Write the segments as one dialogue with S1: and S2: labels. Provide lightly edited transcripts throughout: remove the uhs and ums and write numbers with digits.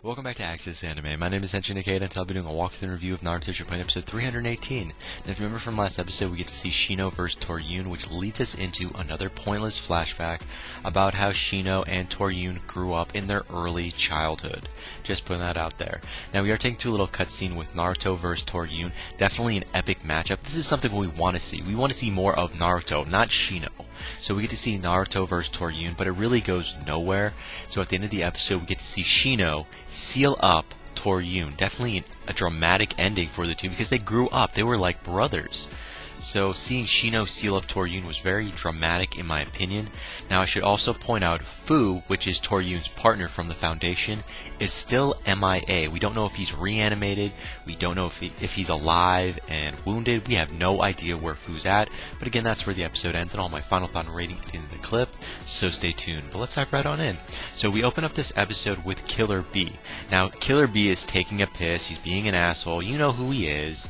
S1: Welcome back to Access Anime. My name is Henshin Ikeda, and I'll be doing a walkthrough review of Naruto Shippuden episode 318. And if you remember from last episode, we get to see Shino vs. Toryun, which leads us into another pointless flashback about how Shino and Toryun grew up in their early childhood. Just putting that out there. Now, we are taking to a little cutscene with Naruto vs. Toryun. Definitely an epic matchup. This is something we want to see. We want to see more of Naruto, not Shino. So we get to see Naruto vs. Toryun, but it really goes nowhere. So at the end of the episode, we get to see Shino seal up Toryun. Definitely a dramatic ending for the two because they grew up. They were like brothers. So seeing Shino seal up Toryun was very dramatic in my opinion. Now I should also point out Fu, which is Toryun's partner from the Foundation, is still MIA. We don't know if he's reanimated. We don't know if he's alive and wounded. We have no idea where Fu's at. But again, that's where the episode ends and all my final thought and rating at the end of the clip. So stay tuned. But let's dive right on in. So we open up this episode with Killer B. Now Killer B is taking a piss. He's being an asshole. You know who he is.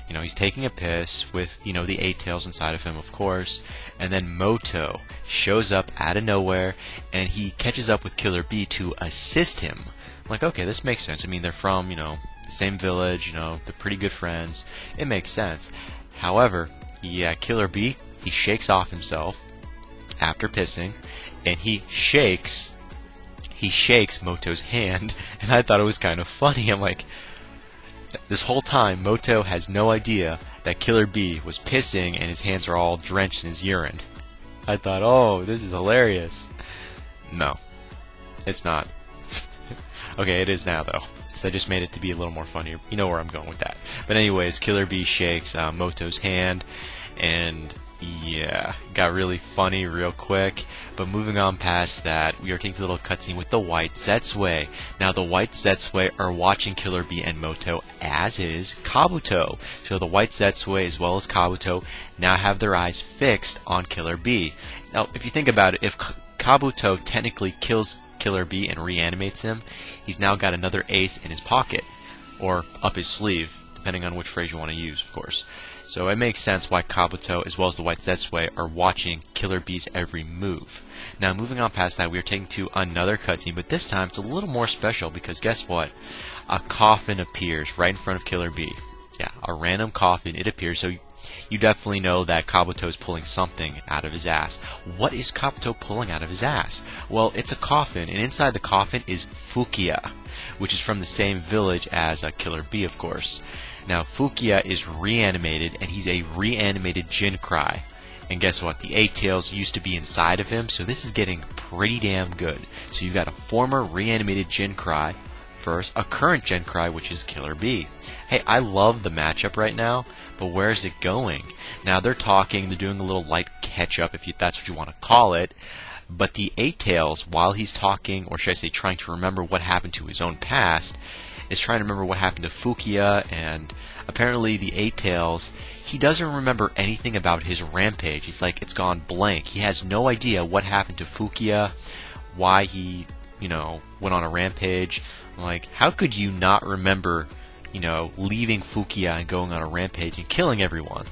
S1: You know, he's taking a piss with, the 8 tails inside of him, of course. And then Moto shows up out of nowhere, and he catches up with Killer B to assist him. I'm like, okay, this makes sense. I mean, they're from, the same village, they're pretty good friends. It makes sense. However, Killer B, he shakes off himself after pissing, and he shakes Moto's hand, and I thought it was kind of funny. I'm like, this whole time, Moto has no idea that Killer B was pissing and his hands are all drenched in his urine. I thought, oh, this is hilarious. No, it's not. Okay, it is now, though. So I just made it to be a little more funnier. You know where I'm going with that. But anyways, Killer B shakes Moto's hand, and yeah, got really funny real quick. But moving on past that, we are taking a little cutscene with the White Zetsu. Now, the White Zetsu are watching Killer B and Moto, as is Kabuto. So the White Zetsu, as well as Kabuto, now have their eyes fixed on Killer B. Now, if you think about it, if Kabuto technically kills Killer B and reanimates him, he's now got another ace in his pocket, or up his sleeve, depending on which phrase you want to use, of course. So it makes sense why Kabuto, as well as the White Zetsu, are watching Killer B's every move. Now, moving on past that, we are taking to another cutscene, but this time it's a little more special because guess what? A coffin appears right in front of Killer B. Yeah, a random coffin, it appears, so you definitely know that Kabuto is pulling something out of his ass. What is Kabuto pulling out of his ass? Well, it's a coffin, and inside the coffin is Fukia, which is from the same village as Killer B, of course. Now, Fukia is reanimated, and he's a reanimated Jinkai. And guess what? The 8 tails used to be inside of him, so this is getting pretty damn good. So you've got a former reanimated Jinkai versus a current Jinkai, which is Killer B. Hey, I love the matchup right now, but where is it going? Now, they're talking, they're doing a little light catch-up, if that's what you want to call it. But the 8 tails, while he's talking, or should I say trying to remember what happened to his own past, is trying to remember what happened to Fukia, and apparently the 8 tails, he doesn't remember anything about his rampage. He's like, it's gone blank. He has no idea what happened to Fukia, why he, went on a rampage. I'm like, how could you not remember, leaving Fukia and going on a rampage and killing everyone?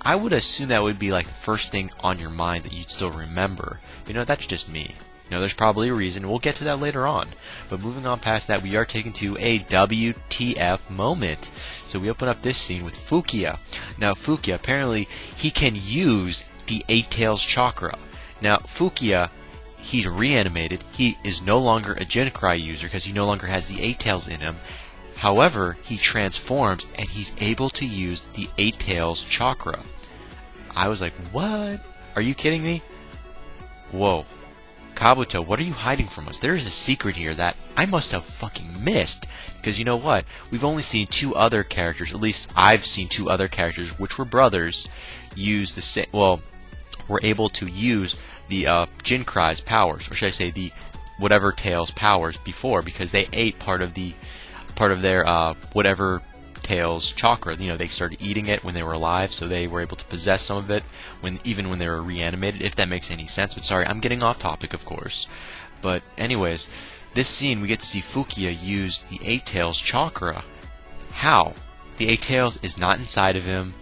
S1: I would assume that would be like the first thing on your mind that you'd still remember. That's just me. There's probably a reason. We'll get to that later on. But moving on past that, we are taken to a WTF moment. So we open up this scene with Fukia. Now, Fukia, apparently, he can use the 8 tails chakra. Now, Fukia, he's reanimated. He is no longer a Jinkai user because he no longer has the 8 tails in him. However, he transforms and he's able to use the 8 tails chakra. I was like, what? Are you kidding me? Whoa. Kabuto, what are you hiding from us? There is a secret here that I must have fucking missed. Because you know what? We've only seen 2 other characters, at least I've seen 2 other characters, which were brothers, use the same, were able to use the Jinkai's powers, or should I say the whatever tails powers before, because they ate part of their whatever tails chakra. They started eating it when they were alive, so they were able to possess some of it even when they were reanimated, if that makes any sense. But sorry, I'm getting off topic, of course. But anyways, this scene we get to see Fukia use the 8 tails chakra. How? The 8 tails is not inside of him,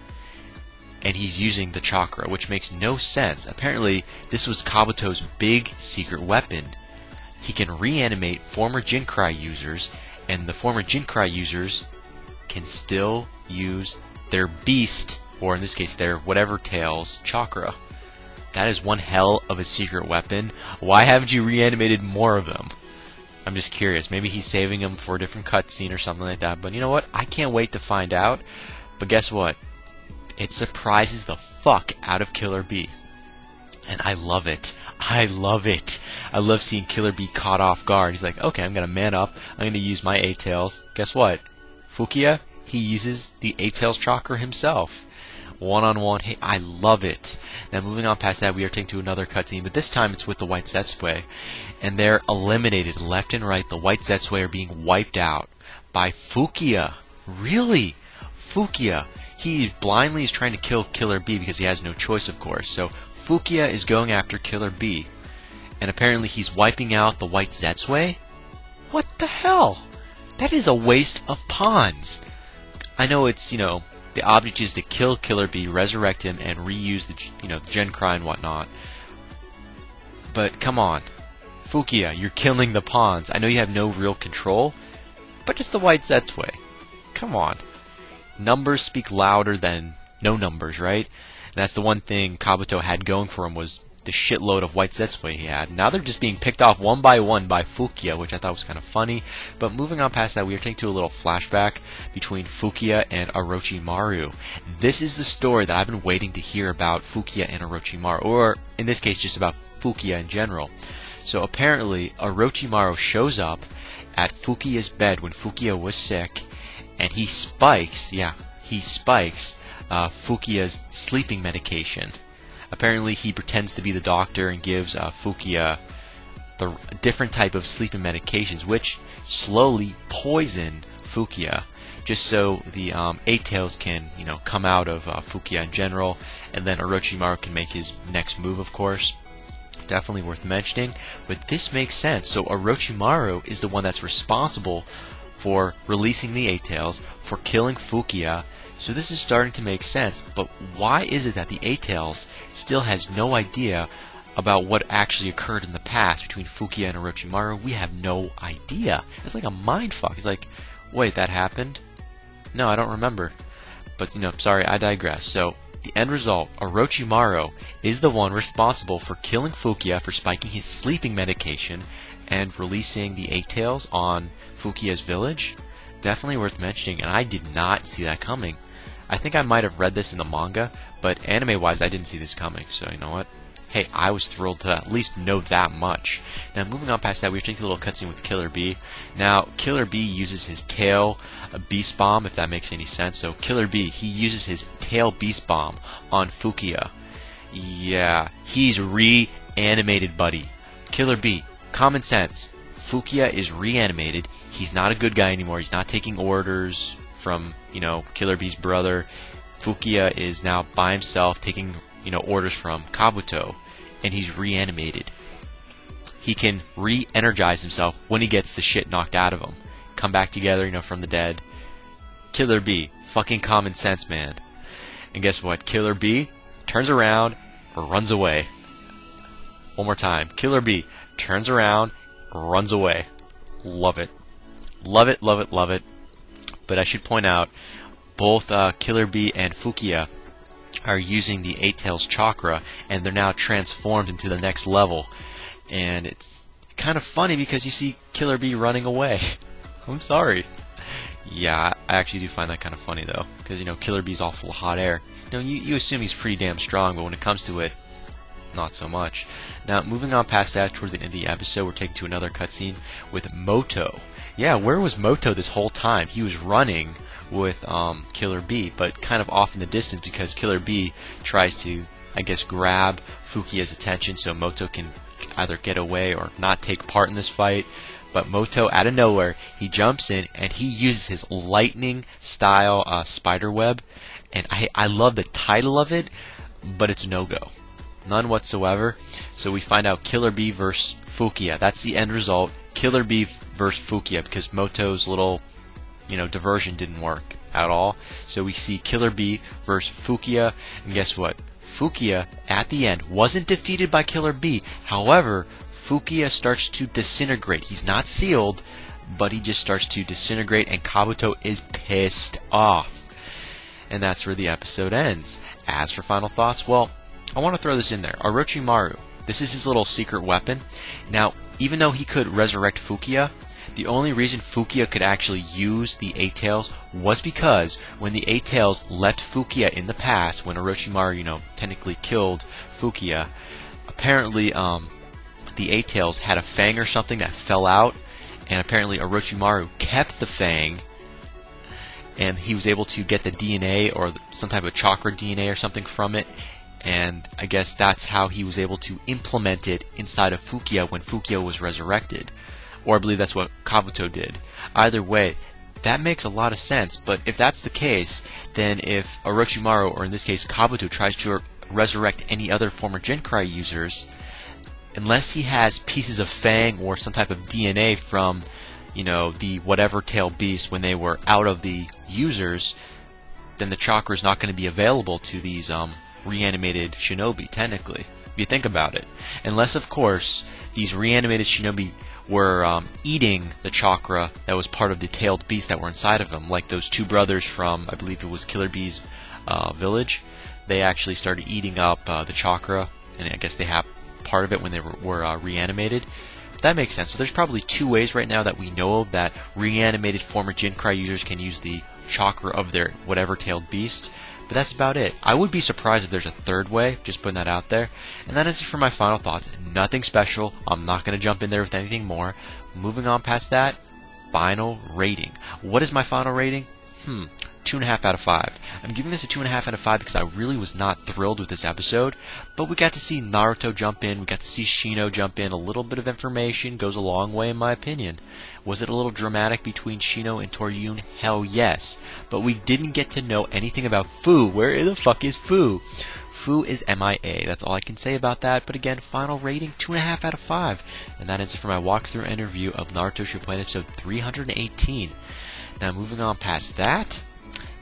S1: and he's using the chakra, which makes no sense. Apparently, this was Kabuto's big secret weapon. he can reanimate former Jinkai users, and the former Jinkai users can still use their beast, or in this case their whatever tails, chakra. That is one hell of a secret weapon. Why haven't you reanimated more of them? I'm just curious. Maybe he's saving them for a different cutscene or something like that. But you know what? I can't wait to find out. But guess what? It surprises the fuck out of Killer B. And I love it. I love it. I love seeing Killer B caught off guard. He's like, okay, I'm going to man up. I'm going to use my A-Tails. Guess what? Fukia, he uses the A-Tails chakra himself. One-on-one. Hey, I love it. Now, moving on past that, we are taken to another cutscene, but this time it's with the White Zetsu. And they're eliminated left and right. The White Zetsu are being wiped out by Fukia. Really? Fukia. He blindly is trying to kill Killer B because he has no choice, of course. So Fukia is going after Killer B. And apparently he's wiping out the White Zetsu? What the hell? That is a waste of pawns. I know it's, the object is to kill Killer B, resurrect him, and reuse the, the Jinkai and whatnot. But come on. Fukia, you're killing the pawns. I know you have no real control, but it's the White Zetsu. Come on. Numbers speak louder than no numbers, right? And that's the one thing Kabuto had going for him, was the shitload of White Zetsu he had. Now they're just being picked off one by one by Fukia, which I thought was kind of funny. But moving on past that, we are taken to a little flashback between Fukia and Orochimaru. This is the story that I've been waiting to hear about Fukia and Orochimaru, or in this case just about Fukia in general. So apparently Orochimaru shows up at Fukia's bed when Fukia was sick, and he spikes Fukia's sleeping medication. Apparently he pretends to be the doctor and gives Fukia the different type of sleeping medications, which slowly poison Fukia, just so the A-Tails can, come out of Fukia in general, and then Orochimaru can make his next move, of course. Definitely worth mentioning, but this makes sense. So Orochimaru is the one that's responsible for releasing the A-Tails, for killing Fukia. So this is starting to make sense, but why is it that the A-Tails still has no idea about what actually occurred in the past between Fukia and Orochimaru? We have no idea. It's like a mindfuck. It's like, wait, that happened? No, I don't remember. But, sorry, I digress. So, the end result, Orochimaru is the one responsible for killing Fukia, for spiking his sleeping medication, and releasing the A-Tails on Fukia's village. Definitely worth mentioning, and I did not see that coming. I think I might have read this in the manga, but anime-wise, I didn't see this coming, so you know what? Hey, I was thrilled to at least know that much. Now, moving on past that, we're taking a little cutscene with Killer B. Now, Killer B uses his tail beast bomb, if that makes any sense. So, Killer B, he uses his tail beast bomb on Fukia. Yeah, he's reanimated, buddy. Killer B, common sense. Fukia is reanimated. He's not a good guy anymore. He's not taking orders from, Killer B's brother. Fukia is now by himself taking, orders from Kabuto, and he's reanimated. He can re-energize himself when he gets the shit knocked out of him. Come back together, from the dead. Killer B, fucking common sense, man. And guess what? Killer B turns around, runs away. One more time. Killer B turns around, runs away. Love it. Love it, love it, love it. But I should point out, both Killer B and Fukia are using the A-Tails chakra, and they're now transformed into the next level. And it's kind of funny because you see Killer B running away. I'm sorry. Yeah, I actually do find that kind of funny, though, because, Killer B's all full of hot air. You assume he's pretty damn strong, but when it comes to it, not so much. Now, moving on past that, toward the end of the episode, we're taken to another cutscene with Moto. Yeah, where was Moto this whole time? He was running with Killer B, but kind of off in the distance because Killer B tries to, I guess, grab Fukia's attention so Moto can either get away or not take part in this fight. But Moto, out of nowhere, he jumps in and he uses his lightning-style spider web. And I love the title of it, but it's no-go. None whatsoever. So we find out Killer B versus Fukia. That's the end result. Killer B versus Fukia, because Moto's little, diversion didn't work at all. So we see Killer B versus Fukia, and guess what? Fukia, at the end, wasn't defeated by Killer B. However, Fukia starts to disintegrate. He's not sealed, but he just starts to disintegrate, and Kabuto is pissed off. And that's where the episode ends. As for final thoughts, well, I want to throw this in there. Orochimaru, this is his little secret weapon. Now, even though he could resurrect Fukia, the only reason Fukia could actually use the Eight Tails was because when the Eight Tails left Fukia in the past, when Orochimaru, technically killed Fukia, apparently the Eight Tails had a fang or something that fell out, and apparently Orochimaru kept the fang, and he was able to get the DNA or some type of chakra DNA or something from it, and I guess that's how he was able to implement it inside of Fukia when Fukia was resurrected. Or I believe that's what Kabuto did. Either way, that makes a lot of sense, but if that's the case, then if Orochimaru, or in this case Kabuto, tries to resurrect any other former Jinkai users, unless he has pieces of fang or some type of DNA from, the whatever tail beast when they were out of the users, then the chakra is not going to be available to these reanimated shinobi, technically, if you think about it. Unless, of course, these reanimated shinobi were eating the chakra that was part of the tailed beast that were inside of them, like those two brothers from, I believe it was Killer Bee's village. They actually started eating up the chakra, and I guess they have part of it when they were reanimated. That makes sense. So there's probably two ways right now that we know of that reanimated former Jinkai users can use the chakra of their whatever tailed beast. But that's about it. I would be surprised if there's a third way, just putting that out there. And that is it for my final thoughts. Nothing special. I'm not going to jump in there with anything more. Moving on past that, final rating. What is my final rating? 2.5 out of 5. I'm giving this a 2.5 out of 5 because I really was not thrilled with this episode, but we got to see Naruto jump in, we got to see Shino jump in. A little bit of information goes a long way in my opinion. Was it a little dramatic between Shino and Toryun? Hell yes. But we didn't get to know anything about Fu. Where the fuck is Fu? Fu is MIA. That's all I can say about that. But again, final rating, 2.5 out of 5. And that is it for my walkthrough and review of Naruto Shippuden episode 318. Now moving on past that,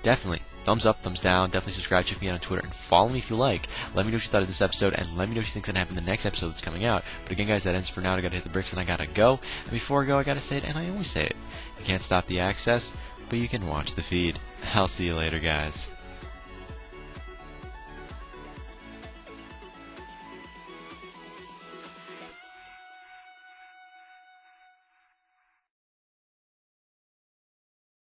S1: definitely thumbs up, thumbs down, definitely subscribe, check me out on Twitter, and follow me if you like. Let me know what you thought of this episode, and let me know what you think's going to happen in the next episode that's coming out. But again, guys, that ends for now. I got to hit the bricks, and I got to go. And before I go, I got to say it, and I always say it. You can't stop the access, but you can watch the feed. I'll see you later, guys.